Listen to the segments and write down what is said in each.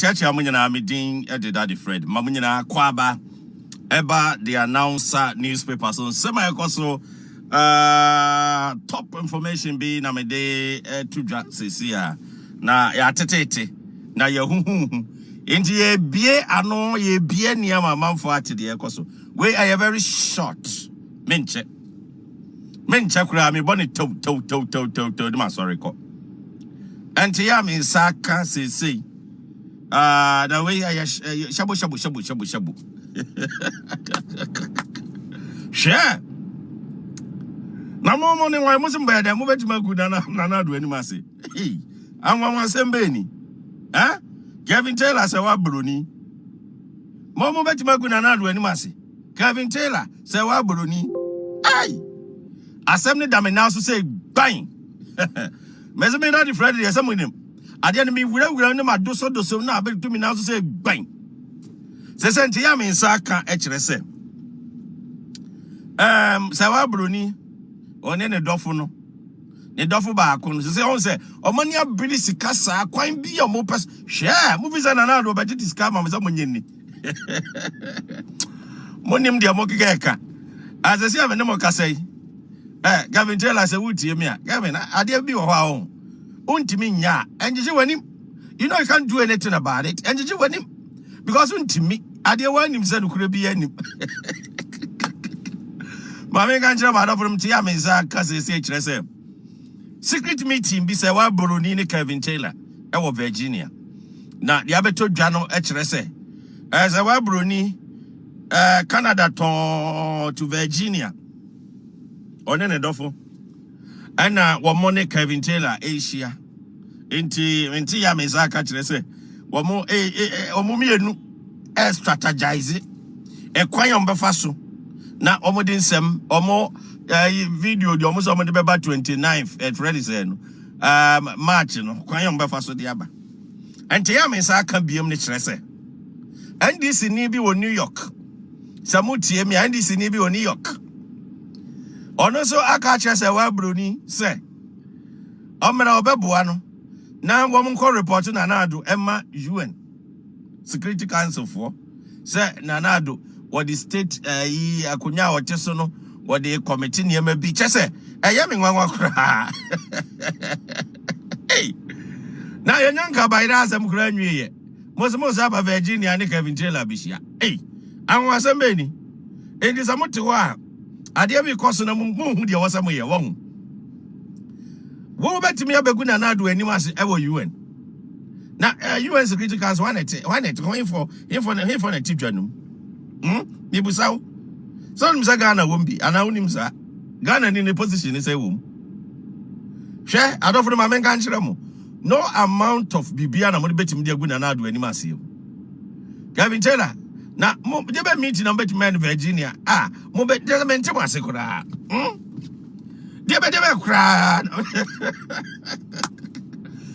church amunyana meeting Daddy Fred. Mamunyana kwaba eba the announcer newspaper. So semi so top information be na me de to sisia na ya tetete na ye hu inti ye bie ano ye bie niam manfo ate de ekoso we are very short menche kura me boni to ma sorry ko anti ya me saka sisi the way I shabu share na mo ni wa mo simba da mo betima gu na do anima se anwa sembe ni Kelvin Taylor say wa Broni mo betima gu na do anima se Kelvin Taylor say wa Broni ai asem ni da me na so say ban me say me na the Friday yes am nim ade na me wura ni ma doso na abetu me na so say ban se senti ya me nsa ka e kire se say wa Broni one ne dofo no ne dofo ba akon so say on say omani abiri sika sa kwan bi mo pes hwe mo visa na na do ba titi sika ma me say mo nyenni mo nim de mo keka as say ave ne mo ka say Kelvin Taylor say wutie me a Kelvin ade bi wo ha o untimi nya enjeje wanim you know you can't do anything about it enjeje wanim because untimi ade wanim say nukure bi anim Mami kanjira ba from tia me za kase se kire se secret meeting bi se wa Broni ni Kelvin Taylor e wo Virginia na dia beto dwa no e kire se se wa Broni Canada to Virginia one ne dofo ana wo mo ne Kelvin Taylor Asia inti ya me za ka kire se wo mo mienu strategize e kwan yom befa so na omodi nsem omo video di omo so omo de beba 29th at ready say no March no kwan yom befa so de aba ente ya me sa aka biem ne kire se NDC ni bi wo New York samutie mi NDC ni bi wo New York ono so aka kire se wa Broni se omera obeboa no na wo mko report na ado emma UN Security Council for se na ado what the state akonya wote so no what the committee niam bi chese eye me nwanwa kra hey na yenyanka bayra asem kra nwiye mo aba Virginia ne Kelvin Taylor bishia hey anwa asem be ni enti samote ho a ade bi koso na mu hu de wasam ye wo betimi abegu na ado anim ase e wo UN na UN Security Council one for na tidwanum Nibusaw. So nimsa Ghana wombi ana unimsa. Ghana ni ne position ni say wom. Hwe adofo ma men kan kire mo. No amount of bibia na mo betimi de aguna na ado anim ase. Kelvin Taylor na mo de be meeting na betimi in Virginia. Mo be de me ntem ase kura. De be kura.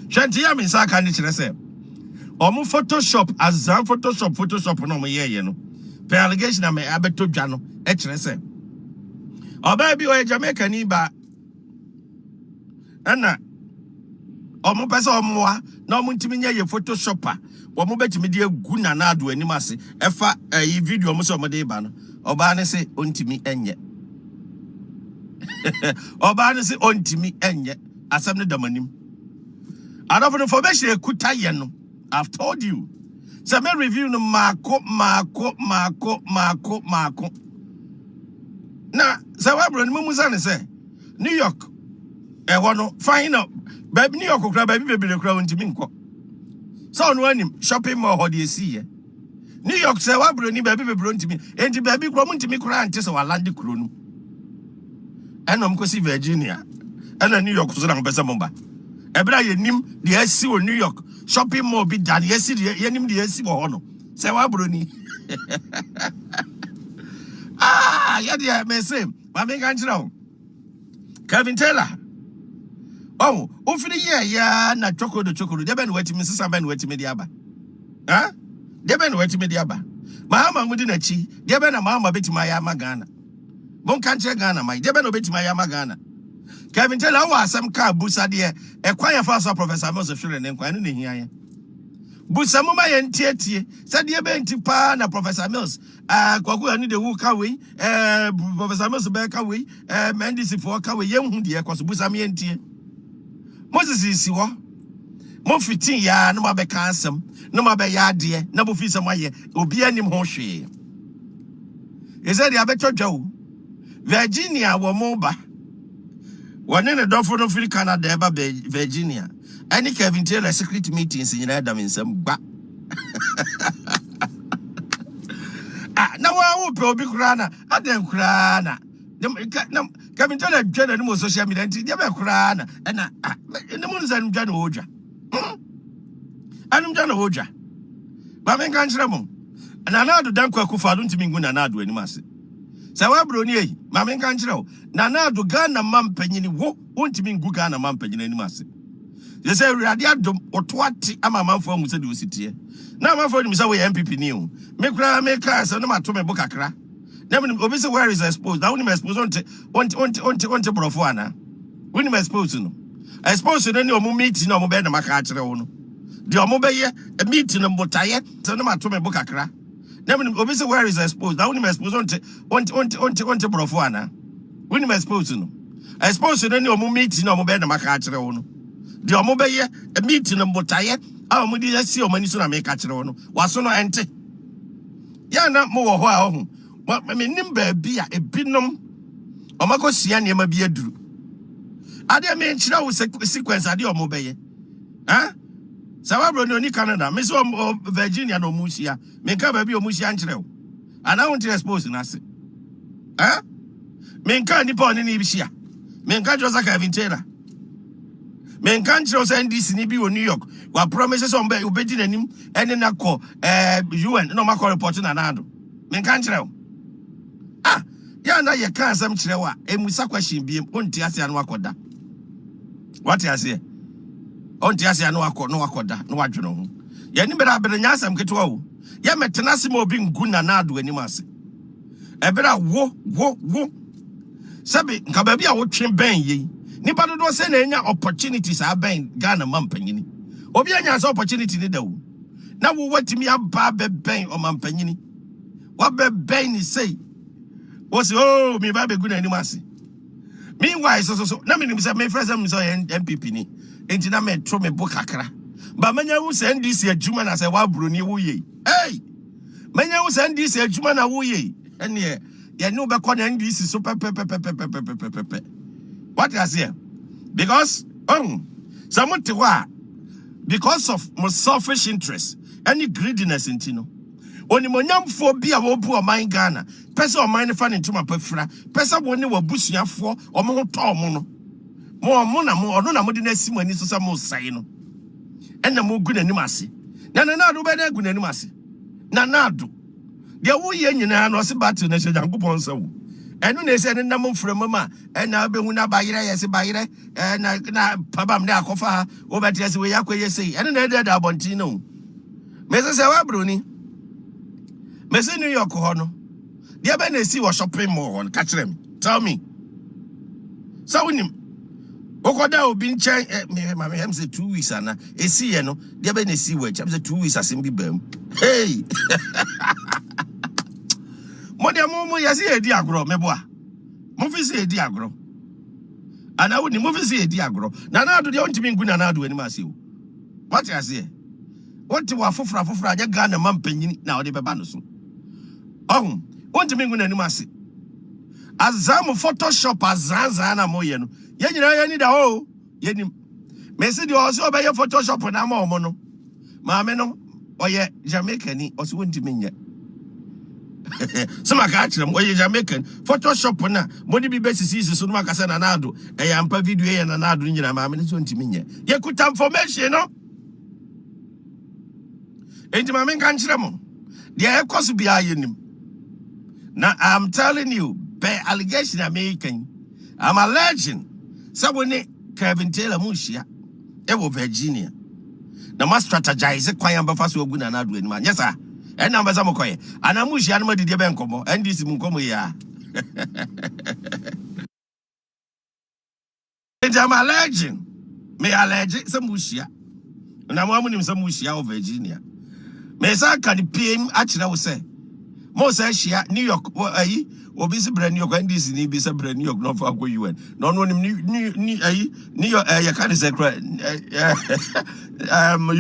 Shanti ya min sa kan ni kire say. Omo Photoshop azam Photoshop no mo ye no. Per allegation na me abeto dwa no e kire se oba bi o Jamaica ni ba ana omo pese omoa na omo ntimi nya ye photoshopper omo betimi de agu na na ado anim ase efa yi video omo so omo de ba no oba ne se ontimi enye oba ne se ontimi enye asem ne damanim adofo no information ekuta ye no I've told you. So me review no mako. Na say wa bro ni musa ne say New York no fine up baby New York kura baby bebele kura ntimi nko. So no anim shopping mall ho de see New York say wa bro ni baby bebele ntimi enti baby kura ntimi kura ante say wa land kuro no. Enom ko si Virginia ena New York so na mpesa momba. Ebra ye nim de asi wo New York shopping mall bi dan ye si ye nim de asi wo ho no say wa Broni ya de me say ma me kan kira o Kelvin Taylor oh o fini ye ya na chokodo de ben wetimi sisa ben wetimi de aba de ben wetimi de aba ma mudi na chi de ben na ma betima ya magana bon kan kira Ghana mai de ben obetima ya magana Kelvin Taylor wa asem ka busa de e kwan ya fa so Professor Moses Shire ne kwan ne hia ye Busamuma yentieti. Said ye benti pa na Professor Mills. Kwaku ani de wu kawe. Professor Mills be kawe. Mendisi for kawe yem hu de kwaso busam yentie. Moses is wo. Mo 15 ya no ma be kansem. No ma be ya de. Na bo fi sem aye. Obi anim ho hwe. He said ya beto dwa. Virginia wo mo ba. One ne dofo no firi Canada eba Virginia. Any Kelvin Taylor secret meetings in Adam in some ba. Now I will probably crana. I dem crana. Kelvin Taylor joined no social media. They be crana. And in the moon I'm John Oja. I'm John Oja. But I can't remember. And I know the damn Kwaku don't mean good and I do any mass. Serwaa Broni, Mamma can't tell. Nana do Ghana mam penny won't mean good Ghana mam penny any mass. They say Radiadum or twat ama man for Musa do city. Now my phone is away MPP new. Make cars and no matter me book a cra. Never obviously where is exposed. I only expose on Profuana. When you expose to no. I suppose you know meeting no more better Macatra. The Omobeye, a meeting of Botaye, so no matter me book a cra. Never obviously where is exposed. I only expose on Profuana. When you expose to no. I suppose you know meeting no more better Macatra. The Omobeye, a meeting of Botaye, our Mudi, see your money soon I make catch on. Was no ante. Ya not more while. But I mean, nimber be a binum. Or Mako Siania may be a drew. I dare mention our sequence at your Omobeye. Huh? Serwaa Broni Canada, Miss Virginia no Musia, make up a be a Musian trail. And I want to expose in us. Huh? Menka Nippon in Ibisia. Menka Josa Kelvin Taylor. Men can't show send this in New York. What promises on be obeying him and then I call UN no macro reporting another. Men can't tell. Ya na ye can't some chilewa, a musa question be on Tiasia and Wakoda. What I say? On Tiasia no Wakoda, no what you know. Yanibera Benyasam Keto. Ya metanasimo being gunanadu animasi. A better wo. Sabi, Kababia would trim ben ye. Nipado do say na opportunities are ben Ghana mampanyini. Obi anya opportunity ni dawo. Na wo watimi aba be ben o mampanyini. Wa be ben ni say. Wo say oh me ba be good animasi. Meanwhile so na me say me first am so MPP ni. Enti na me tro me book akra. Ba manya wo say NDC adwuma na say wa Broni wo ye. Hey! Manya wo say NDC adwuma na wo ye. Ene ye no be ko na NDC so pe. What I say? Because someone because of my selfish interest, any greediness in Tino. Only monyam for be a wobu or mine Ghana. Person or mine fan into my pefra. Person one will bush ya for or more mono. More mona more no modern simon is some more saying. And the more good animasi. Nana do better good animasi. Nana do. There were yen and was about to nation and go on so. And when they said in number from Mama, and I'll be when I buy it, I say buy it, and now Pabam da Kofa, over to we are say, and another Abontino. Mrs. Serwaa Broni, Mrs. New York Hono, the other see was shopping more on catch them. Tell me. So when him, Okoda will be in chain, Mammy Hem's 2 weeks, and a see, no, the other see which I'm the 2 weeks as in Bibem. Hey! Modia Momo Yasi a diagro, Meboa. Movie a diagro. And I wouldn't move a diagro. Nana do the only thing good and I do any massive. What I say? What to a fufra, ya gun a mum penny now the babanoso. Oh, want to be good any massive. As Zam Photoshop as Zanzana Moyeno. Yen, I need a hole. Yen, Messi, you also by your Photoshop when I'm all mono. Mameno, or yet Jamaican, or so wouldn't mean yet. Some catch them where you Jamaican Photoshop na money be best is so much as an anado. I am per video and anado in your mamma is 20 minutes. You could have information, no? Ain't my man can't them. The air cost be him. Now I'm telling you, by allegation I'm making, I'm alleging someone Kelvin Taylor Mushia, Evo Virginia. Now must strategize a quiet buffer so good and anado in man. Yes, sir. And number some coy. And I'm wishing I'm the Bencomo and this Muncomo ya. I'm alleging. May allege some mushia. na mo amunim se mo hia of Virginia me say kan PM akira wo say mo say hia New York ayi obi se Broni York and this ni bi se Broni York no fa ko UN no no nim ni ayi New York ya kan Sɇcrǝt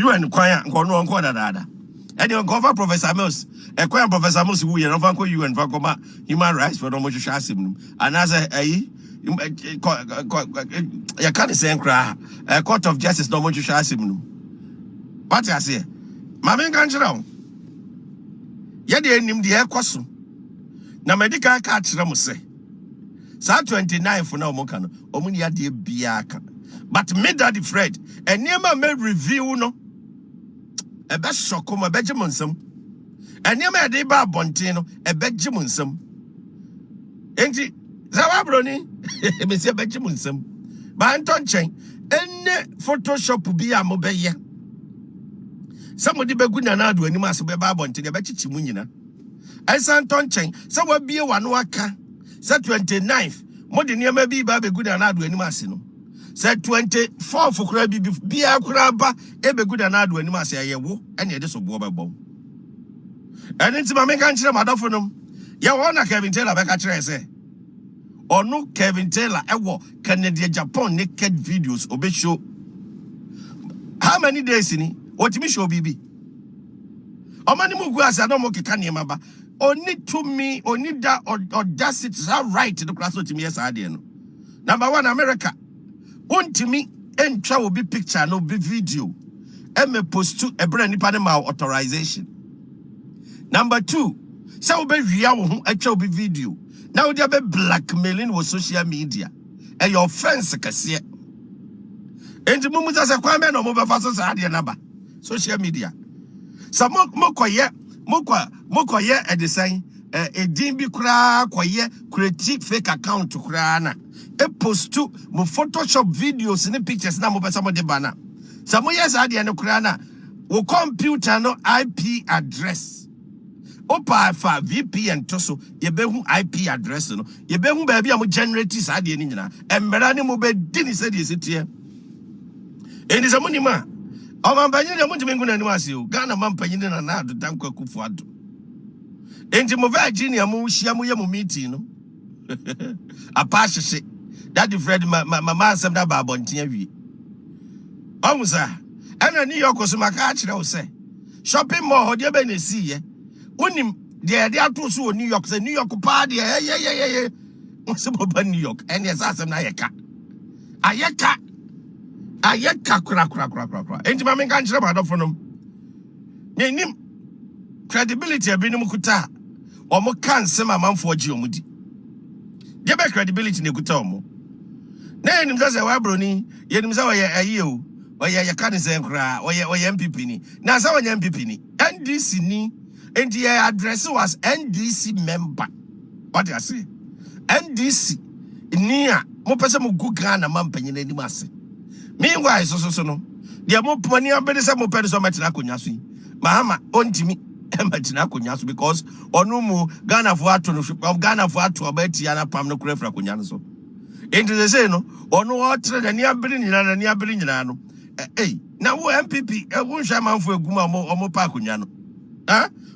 UN kwan nko no dada and you cover Professor Mills kwan Professor Mills wu ye no fa ko UN fa ko ma human rights for no mo hwehwe asem and as ayi ya kan Sɇcrǝt court of justice no mo hwehwe asem what I say mama kan chira ye de enim de ekoso na medical card chira mo say sa 29 na omo kan omo ni ade bia aka but me daddy Fred enema me review no ebe shoko mo beje mo nsam enema de ba bonten no ebeje mo nsam enti zawa broni me se beje mo nsam ba nton chen enne photoshop bia mo beye somebody begu na na adu anim ase be ba bonte de be chichi mu nyina ensan ton chen se wa bie wano aka se 29th mo de niam bi ba begu na adu anim ase no se 24th kura bi bia kura ba e begu na adu anim ase ayewo ene de so bo bebo ene nti ma me kan kire madofo nom ye wona Kelvin Taylor be ka kire se onu Kelvin Taylor ewo Canada Japan naked videos obe show how many days ni what me show bibi omani mu gu asa no mo keka ne maba oni to me oni da audacity right the class to me yes ade no number 1 America ontimi entwa obi picture no be video e me post to e bra nipa ne ma authorization number 2 say obi wia wo ho atwa obi video now they be blackmailing with social media e your offense kase enti mumu say kwa me no mo be fa so ade na ba social media so mokoye edisan edin bi kura koye create fake account kura na e post to mo Photoshop videos ni pictures na mo pesa mo de bana so mo yes ade no kura na wo computer no IP address opa fa VPN to so ye be hu IP address no ye be hu ba bia mo generate sa ade ni nyina embera ni mo be di ni se de sitie eni so mo ni ma Omampanyin de munti mengu na niwasi o Ghana mampanyin na na adu tankwa kufu adu enti mo Virginia mo hia mo ye mo meeting no apa hye daddy Fred ma ansem da ba bonten awie omusa ena New York so maka akire wo se shopping mall ho de be na si ye unim de ato so New York se New York pa de ye so ba New York ene sa asem na ayeka ayeka kura enti ma men kan kire ba dofo nom nim credibility abinum kuta omo kan se ma manfo agi omudi de be credibility ne kuta omo na nim say wa Broni ye nim say wa ye ayi o wa ye kan se nkra wa ye MPP ni na say wa ye MPP ni NDC ni enti ye address was NDC member what you say NDC ni a mo pese mo gu Ghana mampanyin anim ase meanwhile so no dia mo pani abede se mo pede so matina akonya so mahama ontimi matina akonya so because onu mu Ghana fo ato no Ghana fo ato abatia na pam no kura fra akonya no so enti they say no onu o tre na ni abere nyina no na wo MPP wo hwa manfo eguma omo pa akonya no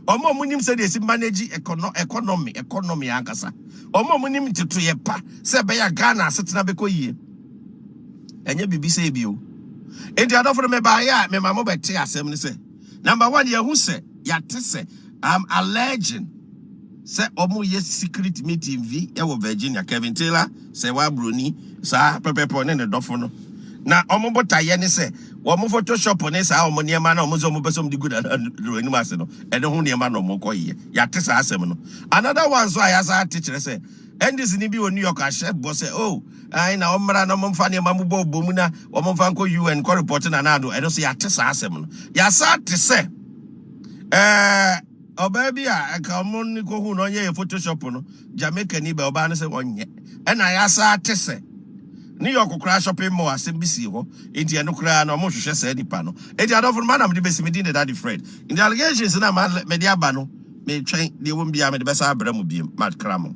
omo munim se de si manage economy ankasa omo munim tito ye pa se be ya Ghana asetena be koyie enye bibi se bio enti adofo me ba ya me mama bete asem ni se number 1 ye hu se ya te se I'm alleging se omo ye secret meeting vi e wo Virginia Kelvin Taylor se wa Broni sa pepepo ne dofo no na omo bota ye ni se wo mo Photoshop ne sa omo niema na omo zo mo besom di good ro ni ma se no e de hu niema na omo koye ya te sa asem no another one so ayasa te kire se NDC ni bi wo New York a chef boss say oh ai na omra na momfa ne mamubo bomu na omfa nko UN ko report na nado e no so ya te sa asem no ya sa te se oba bi a ka mo ni ko hu no ye Photoshop no Jamaica ni be oba no se onye e na ya sa te se New York kura shopping mall asem bi si ho enti e no kura na mo hwehwe sa nipa no enti adofo man am de besi me din de daddy Fred in the allegations na me de aba no me twen de wo bia me de besa abra mu biem mat kramo